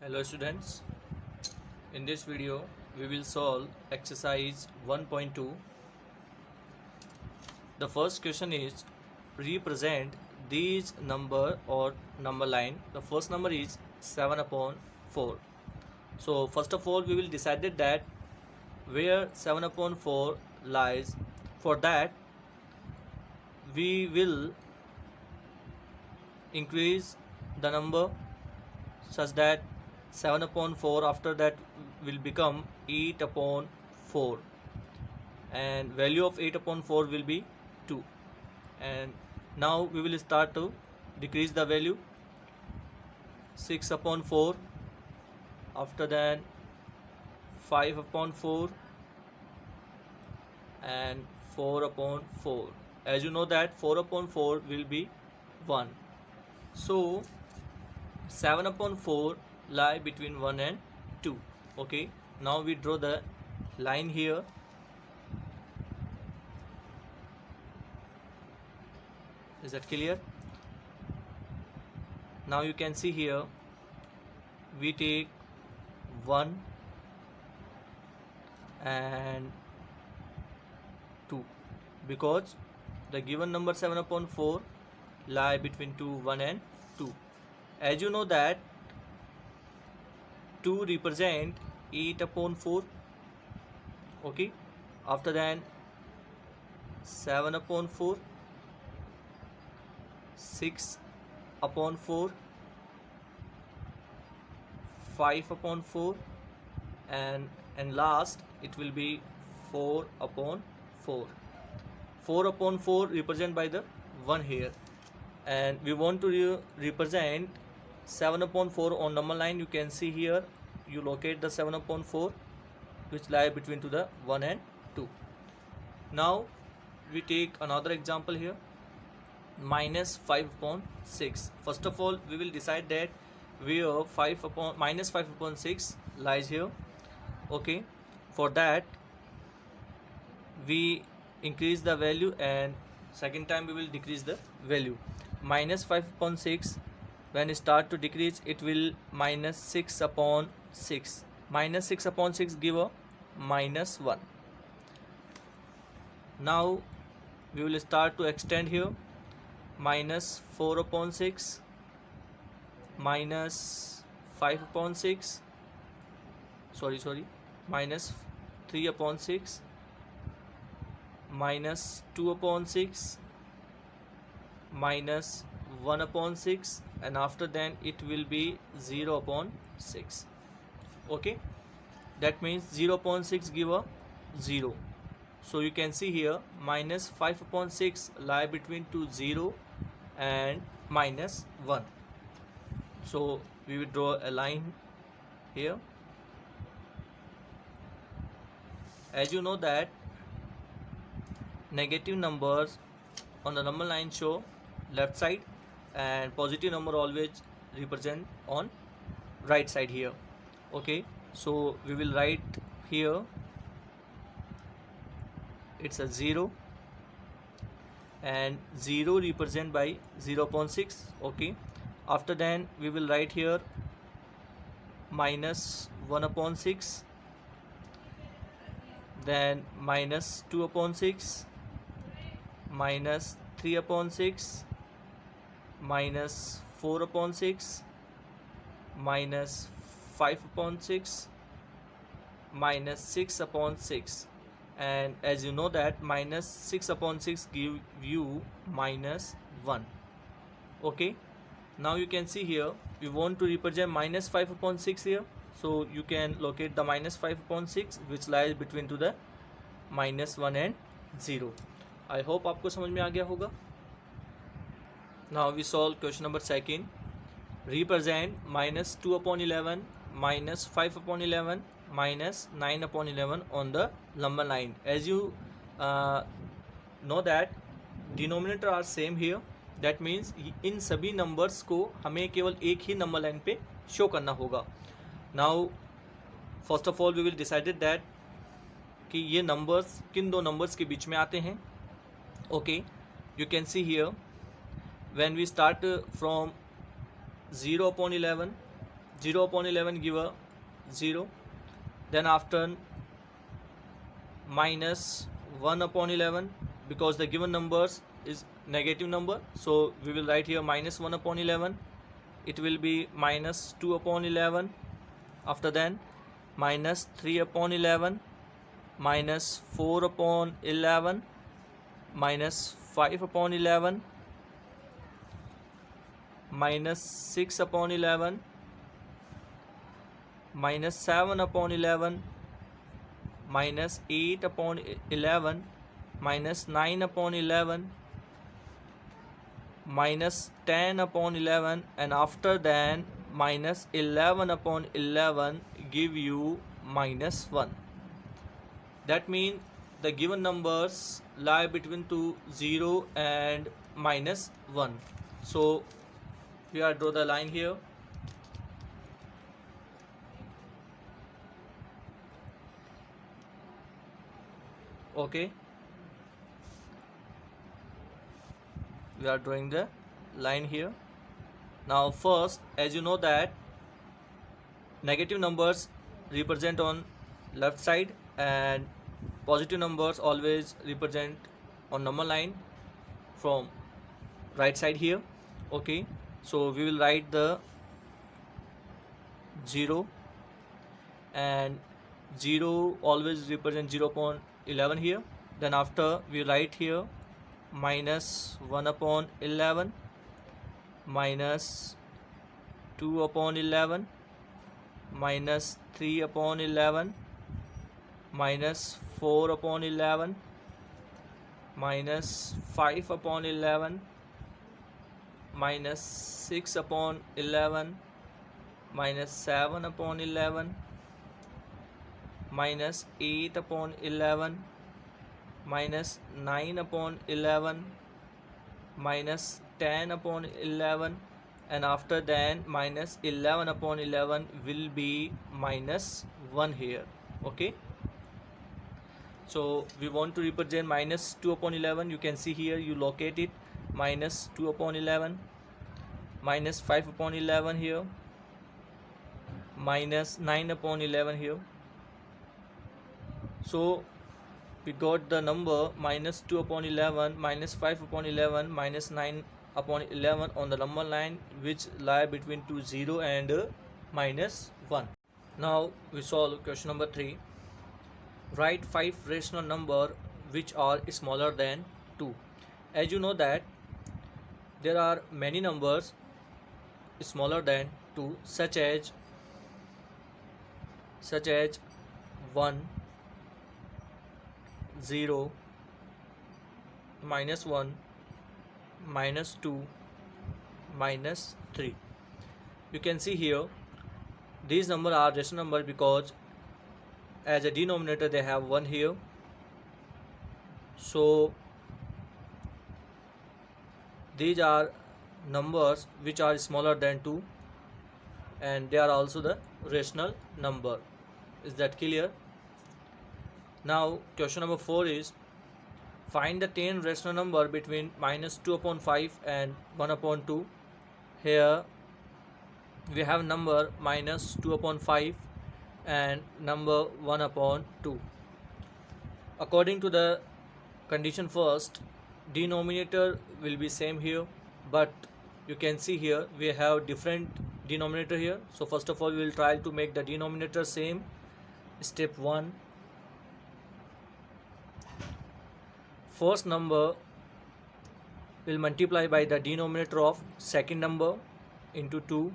Hello students, in this video we will solve exercise 1.2. The first question is represent these number or number line. The first number is 7 upon 4. So first of all we will decide that where 7 upon 4 lies. For that we will increase the number such that 7 upon 4 after that will become 8 upon 4, and value of 8 upon 4 will be 2. And now we will start to decrease the value. 6 upon 4, after that 5 upon 4 and 4 upon 4. As you know that 4 upon 4 will be 1. So 7 upon 4 lie between 1 and 2. Okay, now we draw the line here. Is that clear? Now you can see here we take 1 and 2 because the given number 7 upon 4 lie between 1 and 2. As you know that 2 represent 8 upon 4. Okay, after that 7 upon 4, 6 upon 4, 5 upon 4, and last it will be 4 upon 4. 4 upon 4 represent by the 1 here, and we want to represent 7 upon 4 on number line. You can see here you locate the 7 upon 4 which lie between to the 1 and 2. Now we take another example here, minus 5 upon 6. First of all we will decide that where 5 upon minus 5 upon 6 lies here. Okay, for that we increase the value and second time we will decrease the value. Minus 5 upon 6, when it start to decrease it will minus 6 upon 6. Minus 6 upon 6 give a minus 1. Now we will start to extend here. Minus 4 upon 6, minus 5 upon 6, minus 3 upon 6, minus 2 upon 6, minus 1 upon 6, and after then it will be 0 upon 6. Okay, that means 0 upon 6 give a 0. So you can see here minus 5 upon 6 lie between 0 and minus 1. So we will draw a line here. As you know that negative numbers on the number line show left side and positive number always represent on right side here. Okay, so we will write here it's a 0 and 0 represent by 0 upon 6. Okay, after then we will write here minus 1 upon 6, then minus 2 upon 6, minus 3 upon 6, minus 4 upon 6, minus 5 upon 6, minus 6 upon 6. And as you know that minus 6 upon 6 give you minus 1. Okay, now you can see here we want to represent minus 5 upon 6 here, so you can locate the minus 5 upon 6 which lies between to the minus 1 and 0. I hope आपको समझ में आ गया होगा. Now we solve question number 2. Represent minus 2 upon 11, minus 5 upon 11, minus 9 upon 11 on the number line. As you know that denominator are same here, that means इन सभी numbers को हमें केवल एक ही number line पे show करना होगा. Now first of all we will decided that कि ये numbers किन दो numbers के बीच में आते हैं. Okay, you can see here when we start from 0 upon 11, 0 upon 11 give a 0. Then after minus 1 upon 11, because the given numbers is negative number, so we will write here minus 1 upon 11. It will be minus 2 upon 11. After then minus 3 upon 11, minus 4 upon 11, minus 5 upon 11, minus 6 upon 11, minus 7 upon 11, minus 8 upon 11, minus 9 upon 11, minus 10 upon 11, and after then minus 11 upon 11 give you minus 1. That means the given numbers lie between 0 and minus 1. So we are draw the line here. Okay, we are drawing the line here. Now first, as you know that negative numbers represent on left side and positive numbers always represent on normal line from right side here. Okay, so we will write the 0, and 0 always represent 0 upon 11 here. Then after we write here minus 1 upon 11, minus 2 upon 11, minus 3 upon 11, minus 4 upon 11, minus 5 upon 11, minus 6 upon 11, minus 7 upon 11, minus 8 upon 11, minus 9 upon 11, minus 10 upon 11, and after then minus 11 upon 11 will be minus 1 here. Okay, so we want to represent minus 2 upon 11. You can see here, you locate it, minus 2 upon 11, minus 5 upon 11 here, minus 9 upon 11 here. So we got the number minus 2 upon 11, minus 5 upon 11, minus 9 upon 11 on the number line which lie between 0 and minus 1. Now we solve question number 3. Write 5 rational number which are smaller than 2. As you know that there are many numbers smaller than 2, such as 1, 0, minus 1, minus 2, minus 3. You can see here these numbers are rational number because as a denominator they have 1 here. So these are numbers which are smaller than 2, and they are also the rational number. Is that clear? Now question number 4 is find the 10 rational number between minus 2 upon 5 and 1 upon 2. Here we have number minus 2 upon 5 and number 1 upon 2. According to the condition first, denominator will be same here, but you can see here we have different denominator here. So first of all we will try to make the denominator same. Step 1, first number will multiply by the denominator of second number into 2,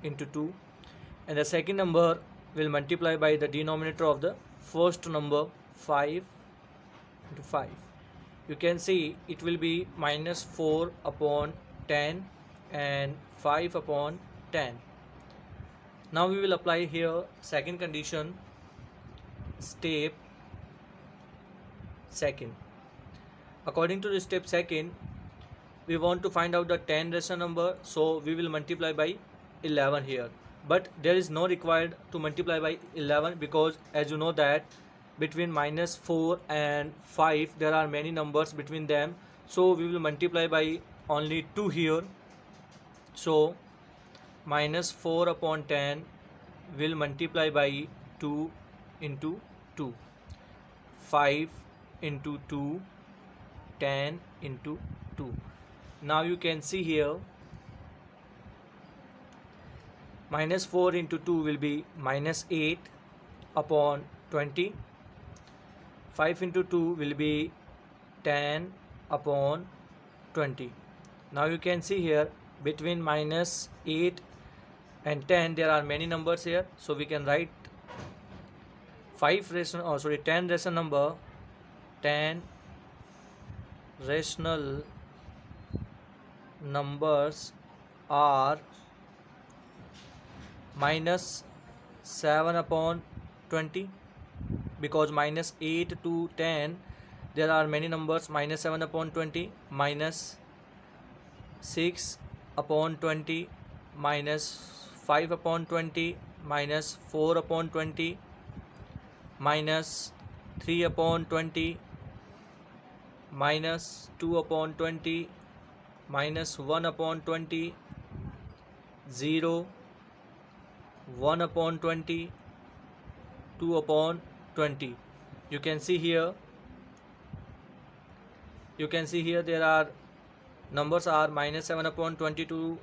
and the second number will multiply by the denominator of the first number 5 into 5. You can see it will be minus 4 upon 10 and 5 upon 10. Now we will apply here second condition, step second. According to the step second, we want to find out the 10 rational number, so we will multiply by 11 here. But there is no required to multiply by 11 because as you know that between minus 4 and 5 there are many numbers between them, so we will multiply by only 2 here. So minus 4 upon 10 will multiply by 2 into 2. 5 into 2, 10 into 2. Now you can see here minus 4 into 2 will be minus 8 upon 20. 5 into 2 will be 10 upon 20. Now you can see here between minus 8 and 10 there are many numbers here, so we can write 10 rational number. 10 rational numbers are minus 7 upon 20, because minus 8 to 10 there are many numbers. Minus 7 upon 20, minus 6 upon 20, minus 5 upon 20, minus 4 upon 20, minus 3 upon 20, minus 2 upon 20, minus 1 upon 20, 0, 1 upon 20, 2 upon 20. You can see here there are numbers are minus 7 upon 20 to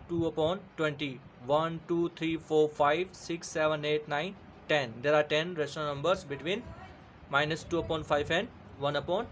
2 upon 20. 1, 2, 3, 4, 5, 6, 7, 8, 9, 10. There are 10 rational numbers between minus 2 upon 5 and 1 upon